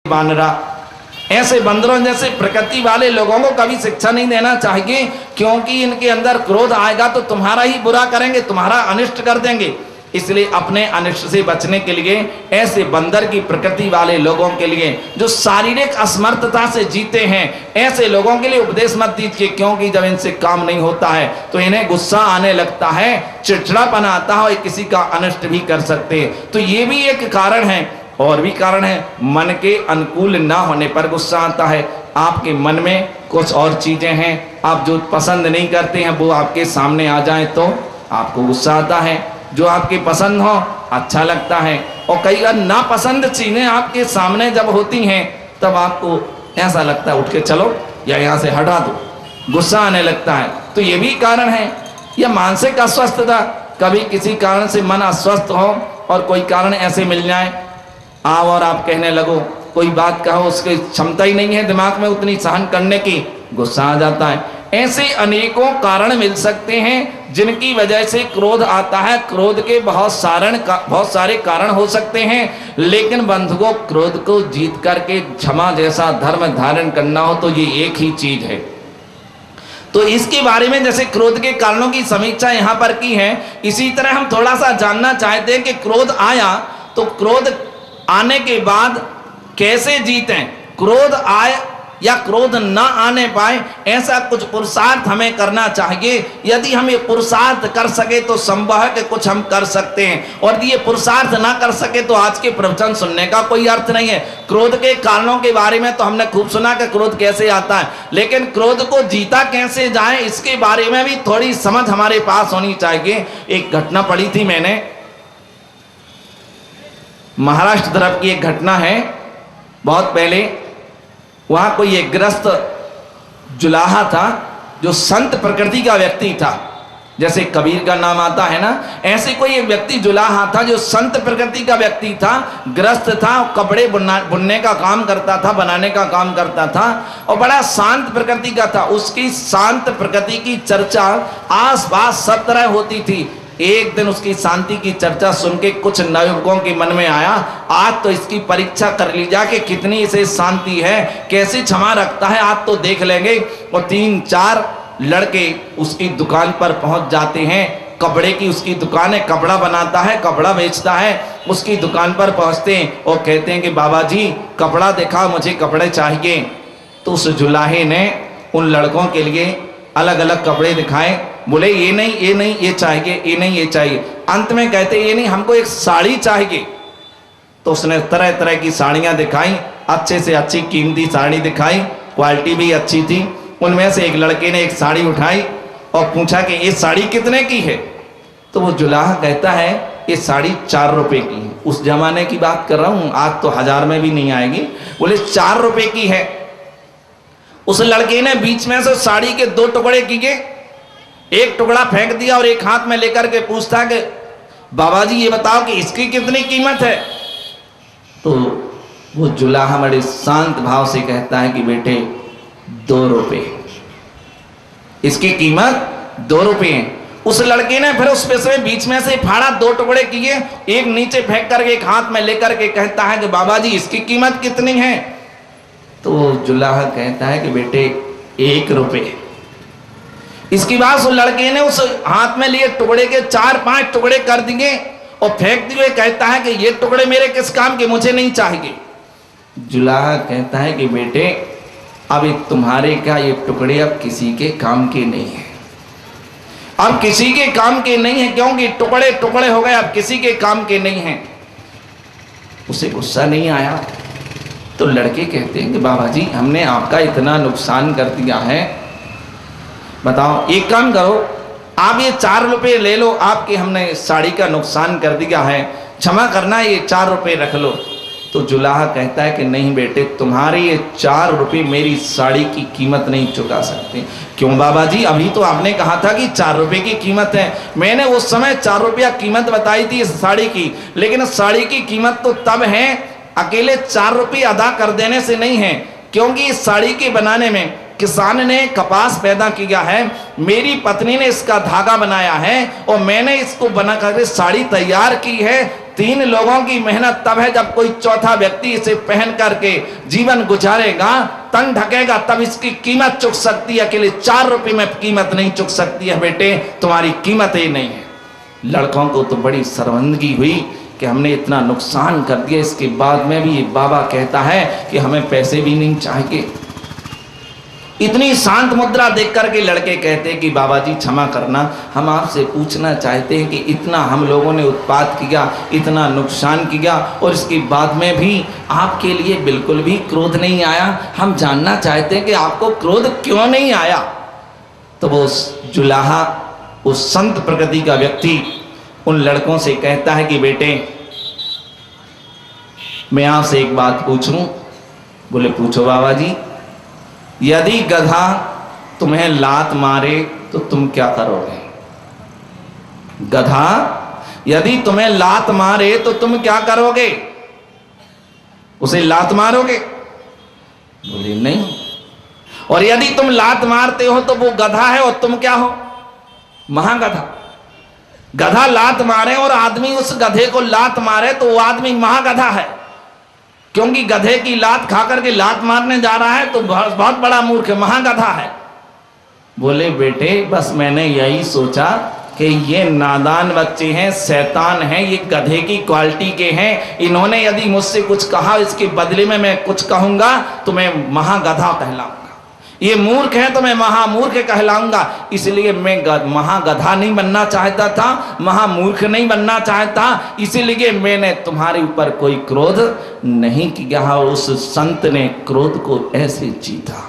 बानरा, ऐसे बंदरों जैसे प्रकृति वाले लोगों को कभी शिक्षा नहीं देना चाहिए, क्योंकि इनके अंदर क्रोध आएगा तो तुम्हारा ही बुरा करेंगे, तुम्हारा अनिष्ट कर देंगे। इसलिए अपने अनिष्ट से बचने के लिए ऐसे बंदर की प्रकृति वाले लोगों के लिए जो शारीरिक असमर्थता से जीते हैं, ऐसे लोगों के लिए उपदेश मत दीजिए, क्योंकि जब इनसे काम नहीं होता है तो इन्हें गुस्सा आने लगता है, चिड़चिड़ापन आता है और किसी का अनिष्ट भी कर सकते हैं। तो ये भी एक कारण है। और भी कारण है, मन के अनुकूल ना होने पर गुस्सा आता है। आपके मन में कुछ और चीजें हैं, आप जो पसंद नहीं करते हैं वो आपके सामने आ जाए तो आपको गुस्सा आता है, जो आपके पसंद हो अच्छा लगता है। और कई बार नापसंद चीजें आपके सामने जब होती हैं तब आपको ऐसा लगता है उठ के चलो या यहाँ से हटा दो, गुस्सा आने लगता है। तो ये भी कारण है। या मानसिक अस्वस्थता, कभी किसी कारण से मन अस्वस्थ हो और कोई कारण ऐसे मिल जाए, आओ और आप कहने लगो, कोई बात कहो, उसकी क्षमता ही नहीं है दिमाग में उतनी सहन करने की, गुस्सा आ जाता है। ऐसे अनेकों कारण मिल सकते हैं जिनकी वजह से क्रोध आता है। क्रोध के बहुत सारे कारण हो सकते हैं, लेकिन बंधुओं, क्रोध को जीत करके क्षमा जैसा धर्म धारण करना हो तो ये एक ही चीज है। तो इसके बारे में जैसे क्रोध के कारणों की समीक्षा यहाँ पर की है, इसी तरह हम थोड़ा सा जानना चाहते हैं कि क्रोध आया तो क्रोध आने के बाद कैसे जीतें। क्रोध आए या क्रोध ना आने पाए, ऐसा कुछ पुरुषार्थ हमें करना चाहिए। यदि हम ये पुरुषार्थ कर सके तो संभव है कि कुछ हम कर सकते हैं, और यदि ये पुरुषार्थ ना कर सके तो आज के प्रवचन सुनने का कोई अर्थ नहीं है। क्रोध के कारणों के बारे में तो हमने खूब सुना कि क्रोध कैसे आता है, लेकिन क्रोध को जीता कैसे जाए इसके बारे में भी थोड़ी समझ हमारे पास होनी चाहिए। एक घटना पढ़ी थी मैंने, महाराष्ट्र तरफ की एक घटना है। बहुत पहले वहां कोई एक ग्रस्त जुलाहा था जो संत प्रकृति का व्यक्ति था, जैसे कबीर का नाम आता है ना, ऐसे कोई एक व्यक्ति जुलाहा था जो संत प्रकृति का व्यक्ति था, ग्रस्त था, कपड़े बुनने का काम करता था, बनाने का काम करता था और बड़ा शांत प्रकृति का था। उसकी शांत प्रकृति की चर्चा आसपास सब तरह होती थी। एक दिन उसकी शांति की चर्चा सुन के कुछ नवयुवकों के मन में आया, आज तो इसकी परीक्षा कर ली जाके कितनी इसे शांति है, कैसे क्षमा रखता है, आज तो देख लेंगे। और 3-4 लड़के उसकी दुकान पर पहुंच जाते हैं। कपड़े की उसकी दुकान है, कपड़ा बनाता है, कपड़ा बेचता है। उसकी दुकान पर पहुंचते हैं और कहते हैं कि बाबा जी कपड़ा दिखा, मुझे कपड़े चाहिए। तो उस जुलाहे ने उन लड़कों के लिए अलग अलग कपड़े दिखाए। बोले ये नहीं, ये नहीं, ये चाहिए, ये नहीं, ये चाहिए। अंत में कहते ये नहीं, हमको एक साड़ी चाहिए। तो उसने तरह तरह की साड़ियां दिखाई, अच्छे से अच्छी कीमती साड़ी दिखाई, क्वालिटी भी अच्छी थी। उनमें से एक लड़के ने एक साड़ी उठाई और पूछा कि ये साड़ी कितने की है। तो वो जुलाहा कहता है ये साड़ी 4 रुपए की है। उस जमाने की बात कर रहा हूं, आज तो 1000 में भी नहीं आएगी। बोले 4 रुपए की है। उस लड़के ने बीच में से साड़ी के 2 टुकड़े किए, एक टुकड़ा फेंक दिया और एक हाथ में लेकर के पूछता कि बाबा जी ये बताओ कि इसकी कितनी कीमत है। तो वो जुलाहा बड़े शांत भाव से कहता है कि बेटे 2 रुपए, इसकी कीमत 2 रुपए है। उस लड़के ने फिर उस पैसे में बीच में से फाड़ा, 2 टुकड़े किए, एक नीचे फेंक करके एक हाथ में लेकर के कहता है कि बाबा जी इसकी कीमत कितनी है। तो जुलाहा कहता है कि बेटे 1 रुपए। इसकी बात उस लड़के ने उस हाथ में लिए टुकड़े के 4-5 टुकड़े कर दिए और फेंक दिए। कहता है कि ये टुकड़े मेरे किस काम के, मुझे नहीं चाहिए। जुलाहा कहता है कि बेटे अब तुम्हारे क्या ये टुकड़े अब किसी के काम के नहीं है, अब किसी के काम के नहीं है, क्योंकि टुकड़े टुकड़े हो गए, अब किसी के काम के नहीं है। उसे गुस्सा नहीं आया। तो लड़के कहते हैं कि बाबा जी हमने आपका इतना नुकसान कर दिया है, बताओ एक काम करो, आप ये 4 रुपए ले लो, आपके हमने साड़ी का नुकसान कर दिया है, क्षमा करना, ये 4 रुपए रख लो। तो जुलाहा कहता है कि नहीं बेटे, तुम्हारे ये 4 रुपए मेरी साड़ी की कीमत नहीं चुका सकते। क्यों बाबा जी, अभी तो आपने कहा था कि 4 रुपए की कीमत है। मैंने उस समय 4 रुपया कीमत बताई थी इस साड़ी की, लेकिन साड़ी की कीमत तो तब है, अकेले 4 रुपये अदा कर देने से नहीं है, क्योंकि इस साड़ी के बनाने में किसान ने कपास पैदा किया है, मेरी पत्नी ने इसका धागा बनाया है और मैंने इसको बना करके साड़ी तैयार की है। 3 लोगों की मेहनत तब है जब कोई चौथा व्यक्ति इसे पहन करके जीवन गुजारेगा, तन ढकेगा, तब इसकी कीमत चुक सकती है। अकेले 4 रुपए में कीमत नहीं चुक सकती है। बेटे तुम्हारी कीमत ही नहीं है। लड़कों को तो बड़ी शर्मिंदगी हुई कि हमने इतना नुकसान कर दिया, इसके बाद में भी बाबा कहता है कि हमें पैसे भी नहीं चाहिए। इतनी शांत मुद्रा देख करके लड़के कहते कि बाबा जी क्षमा करना, हम आपसे पूछना चाहते हैं कि इतना हम लोगों ने उत्पात किया, इतना नुकसान किया और इसके बाद में भी आपके लिए बिल्कुल भी क्रोध नहीं आया। हम जानना चाहते हैं कि आपको क्रोध क्यों नहीं आया। तो वो जुलाहा, उस संत प्रकृति का व्यक्ति उन लड़कों से कहता है कि बेटे मैं आपसे एक बात पूछूं। बोले पूछो बाबा जी। यदि गधा तुम्हें लात मारे तो तुम क्या करोगे? गधा यदि तुम्हें लात मारे तो तुम क्या करोगे? उसे लात मारोगे? बोले नहीं। और यदि तुम लात मारते हो तो वो गधा है और तुम क्या हो? महागधा। गधा लात मारे और आदमी उस गधे को लात मारे तो वो आदमी महागधा है, क्योंकि गधे की लात खा करके लात मारने जा रहा है तो बहुत बड़ा मूर्ख है, महागधा है। बोले बेटे बस मैंने यही सोचा कि ये नादान बच्चे हैं, शैतान हैं, ये गधे की क्वालिटी के हैं। इन्होंने यदि मुझसे कुछ कहा, इसके बदले में मैं कुछ कहूंगा तो मैं महागधा कहलाऊंगा। ये मूर्ख है तो मैं महामूर्ख कहलाऊंगा। इसलिए मैं महागधा नहीं बनना चाहता था, महामूर्ख नहीं बनना चाहता। इसीलिए मैंने तुम्हारे ऊपर कोई क्रोध नहीं किया। उस संत ने क्रोध को ऐसे जीता।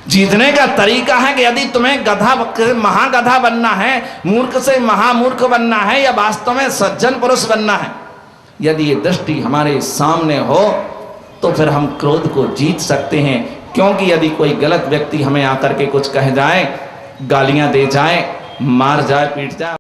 जीतने का तरीका है कि यदि तुम्हें गधा महागधा बनना है, मूर्ख से महामूर्ख बनना है, या वास्तव में सज्जन पुरुष बनना है, यदि ये दृष्टि हमारे सामने हो तो फिर हम क्रोध को जीत सकते हैं। क्योंकि यदि कोई गलत व्यक्ति हमें आकर के कुछ कह जाए, गालियां दे जाए, मार जाए, पीट जाए,